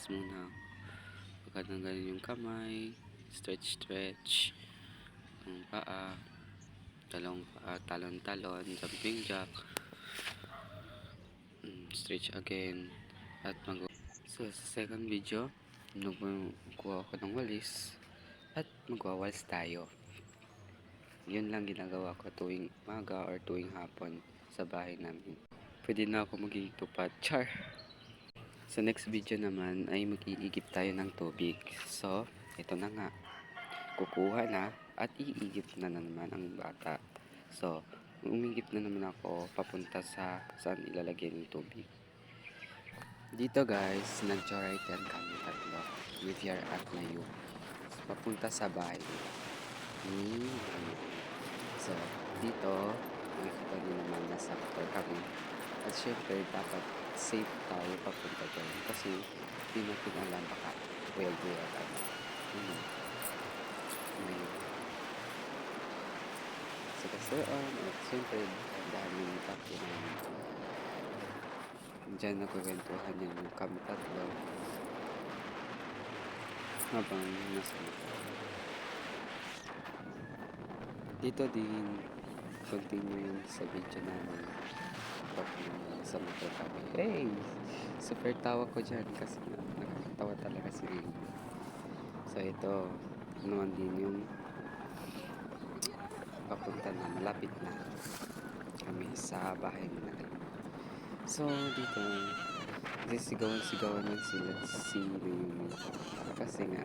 Relax muna. Pagkatanggalin yung kamay, stretch ang paa, talon-talon, jumping jack, stretch again, at so sa second video, magkuha ako ng walis at magwawalis tayo. Yun lang ginagawa ko tuwing umaga or tuwing hapon sa bahay namin. Pwede na ako maging tupad. Char! Sa next video naman ay mag-iigip tayo ng tubig. So, ito na nga. Kukuha na at iigip na naman ang bata. So, umigip na naman ako papunta sa saan ilalagay ng tubig. Dito guys, nag-joyride kami tatlo with your at Mayu. Papunta sa bahay ni Mayu. So, dito, makikita nyo naman nasa motor kami. At syempre, dapat safe tayo papunta dyan. Kasi, hindi natin alam baka buwag-buwag ano. Ngayon. So, kasuan. At syempre, ang daming tapo namin. Diyan nagkukwentuhan yung kami tatlo. Habang nasa motor. Dito din, continue yun sa video namin. Sa motor kami. Hey! Super tawa ko dyan kasi nakakatawa talaga si Ray. So ito naman din yung papunta na, malapit na kami sa bahay na. So dito, sigawan sila si Ray. Kasi nga,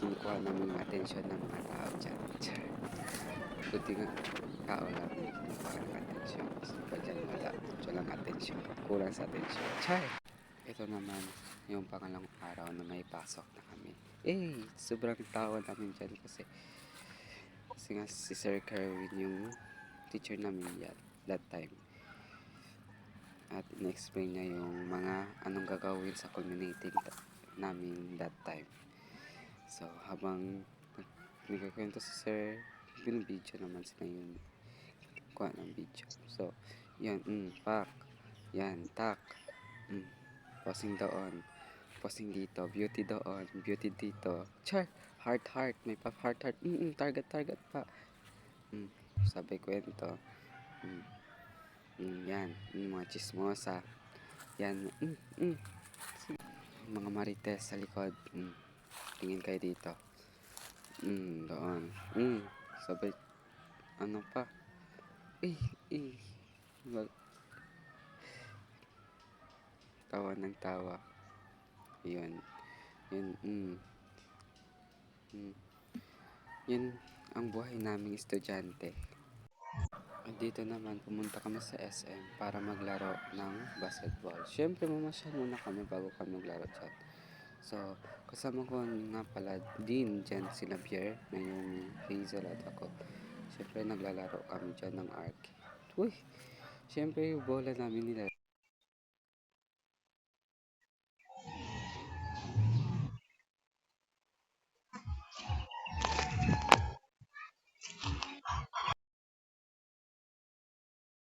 kinukuha namin yung atensyon ng mga tao dyan. Buti nga, tao lang yung kinukuha ng atensyon. Pa dyan wala, walang atensyon. Kulang sa atensyon. Char! Ito naman, yung pangalawang araw na may pasok na kami. Sobrang tawa namin dyan kasi nga si Sir Kerwin yung teacher namin that time. At in-explain niya yung mga anong gagawin sa culminating namin that time. So, habang nagkakwento si Sir, binibidyo naman sila yung kuha ng video. So, yan, pak. Yan, tak. Posing doon. Posing dito. Beauty doon. Beauty dito. Char! Heart. May pa heart. Target pa. Sabay kwento. Yan. Mga chismosa. Yan. Mga marites sa likod. Tingin kayo dito. Doon. Sabay. Ano pa? Tawa ng tawa. Yun. Yun ang buhay naming estudyante. At dito naman, pumunta kami sa SM para maglaro ng basketball. Siyempre, mamasyal muna kami bago kami maglaro dyan. So, kasama ko nga pala din dyan sila Pierre, na yung Hazel at ako. Siyempre, naglalaro kami dyan ng arcade. Siyempre, yung bola namin nila